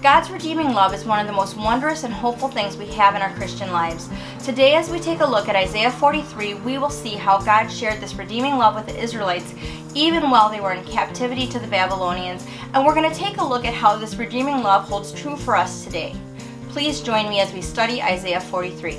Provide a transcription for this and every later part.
God's redeeming love is one of the most wondrous and hopeful things we have in our Christian lives. Today, as we take a look at Isaiah 43, we will see how God shared this redeeming love with the Israelites even while they were in captivity to the Babylonians, and we're going to take a look at how this redeeming love holds true for us today. Please join me as we study Isaiah 43.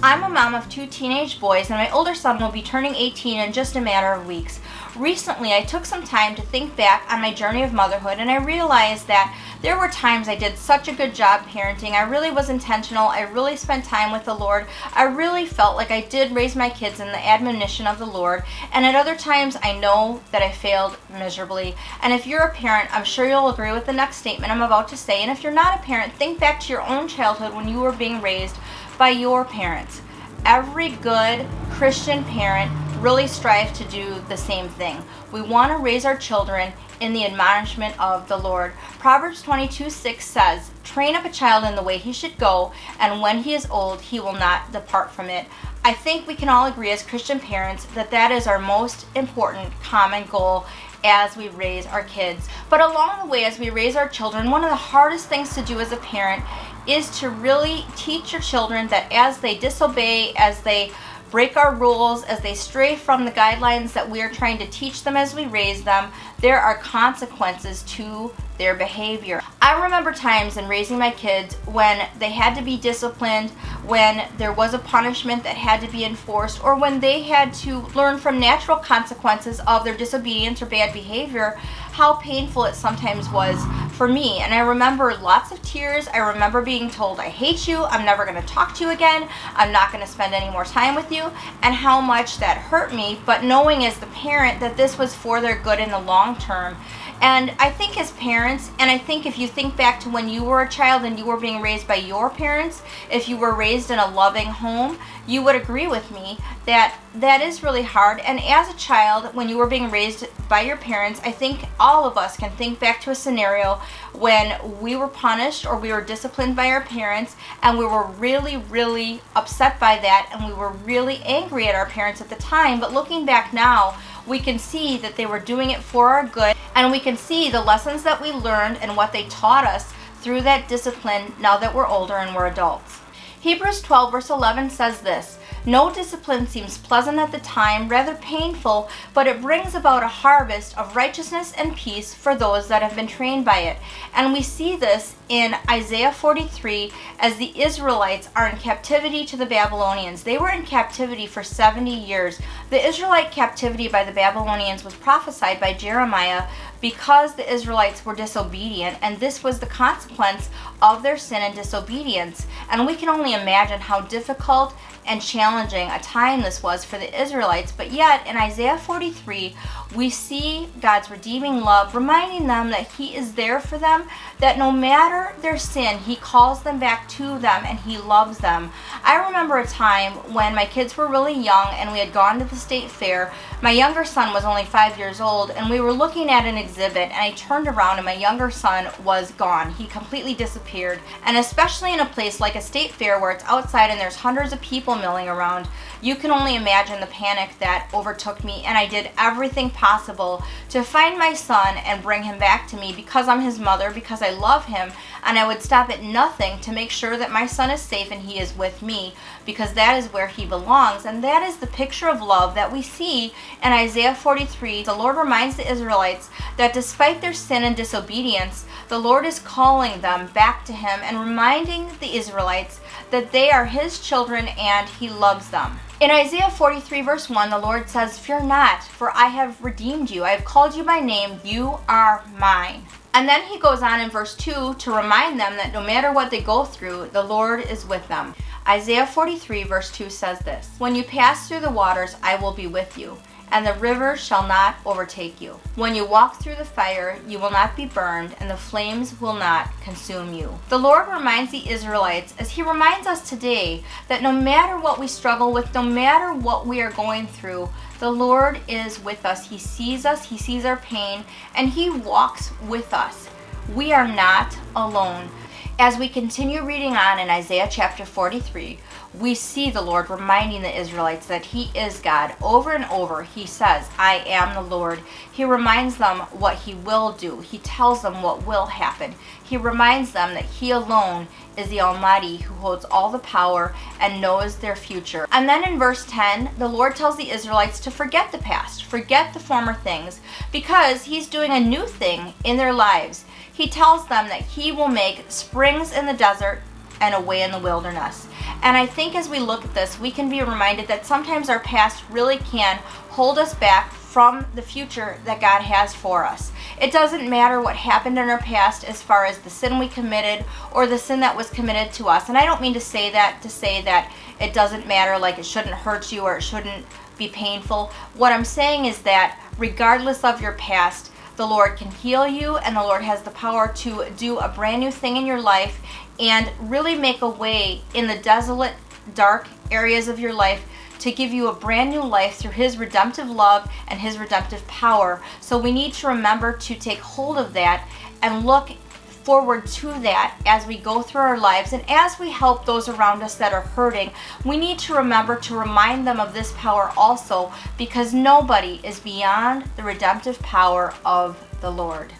I'm a mom of 2 teenage boys, and my older son will be turning 18 in just a matter of weeks. Recently, I took some time to think back on my journey of motherhood, and I realized that there were times I did such a good job parenting. I really was intentional. I really spent time with the Lord. I really felt like I did raise my kids in the admonition of the Lord. And at other times, I know that I failed miserably. And if you're a parent, I'm sure you'll agree with the next statement I'm about to say. And if you're not a parent, think back to your own childhood when you were being raised by your parents. Every good Christian parent really strives to do the same thing. We want to raise our children in the admonishment of the Lord. Proverbs 22:6 says, "Train up a child in the way he should go, and when he is old, he will not depart from it." I think we can all agree as Christian parents that that is our most important common goal as we raise our kids. But along the way, as we raise our children, one of the hardest things to do as a parent is to really teach your children that as they disobey, as they break our rules, as they stray from the guidelines that we are trying to teach them as we raise them, there are consequences to their behavior. I remember times in raising my kids when they had to be disciplined, when there was a punishment that had to be enforced, or when they had to learn from natural consequences of their disobedience or bad behavior, how painful it sometimes was for me. And I remember lots of tears. I remember being told, "I hate you, I'm never going to talk to you again, I'm not going to spend any more time with you," and how much that hurt me, but knowing as the parent that this was for their good in the long term. And I think as parents, and I think if you think back to when you were a child and you were being raised by your parents, if you were raised in a loving home, you would agree with me that that is really hard. And as a child, when you were being raised by your parents, I think all of us can think back to a scenario when we were punished or we were disciplined by our parents, and we were really, really upset by that, and we were really angry at our parents at the time. But looking back now, we can see that they were doing it for our good, and we can see the lessons that we learned and what they taught us through that discipline now that we're older and we're adults. Hebrews 12 verse 11 says this, "No discipline seems pleasant at the time, rather painful, but it brings about a harvest of righteousness and peace for those that have been trained by it." And we see this in Isaiah 43 as the Israelites are in captivity to the Babylonians. They were in captivity for 70 years. The Israelite captivity by the Babylonians was prophesied by Jeremiah because the Israelites were disobedient, and this was the consequence of their sin and disobedience. And we can only imagine how difficult and challenging a time this was for the Israelites. But yet in Isaiah 43, we see God's redeeming love reminding them that He is there for them, that no matter their sin, He calls them back to them and He loves them. I remember a time when my kids were really young and we had gone to the state fair. My younger son was only 5 years old, and we were looking at an exhibit, and I turned around and my younger son was gone. He completely disappeared. And especially in a place like a state fair where it's outside and there's hundreds of people milling around, you can only imagine the panic that overtook me, and I did everything possible to find my son and bring him back to me because I'm his mother, because I love him, and I would stop at nothing to make sure that my son is safe and he is with me, because that is where he belongs. And that is the picture of love that we see in Isaiah 43. The Lord reminds the Israelites that despite their sin and disobedience, the Lord is calling them back to Him and reminding the Israelites that they are His children and He loves them. In Isaiah 43 verse 1, the Lord says, "Fear not, for I have redeemed you. I have called you by name. You are mine." And then He goes on in verse 2 to remind them that no matter what they go through, the Lord is with them. Isaiah 43 verse 2 says this, "When you pass through the waters, I will be with you, and the river shall not overtake you. When you walk through the fire, you will not be burned, and the flames will not consume you." The Lord reminds the Israelites, as He reminds us today, that no matter what we struggle with, no matter what we are going through, the Lord is with us. He sees us, He sees our pain, and He walks with us. We are not alone. As we continue reading on in Isaiah chapter 43, we see the Lord reminding the Israelites that He is God. Over and over, He says, I am the Lord. He reminds them what He will do. He tells them what will happen. He reminds them that He alone is the Almighty who holds all the power and knows their future. And then in verse 10, the Lord tells the Israelites to forget the past, forget the former things, because He's doing a new thing in their lives. He tells them that He will make springs in the desert and a way in the wilderness. And I think as we look at this, we can be reminded that sometimes our past really can hold us back from the future that God has for us. It doesn't matter what happened in our past as far as the sin we committed or the sin that was committed to us. And I don't mean to say that it doesn't matter, like it shouldn't hurt you or it shouldn't be painful. What I'm saying is that regardless of your past, the Lord can heal you, and the Lord has the power to do a brand new thing in your life and really make a way in the desolate, dark areas of your life to give you a brand new life through His redemptive love and His redemptive power. So we need to remember to take hold of that and look forward to that as we go through our lives, and as we help those around us that are hurting, we need to remember to remind them of this power also, because nobody is beyond the redemptive power of the Lord.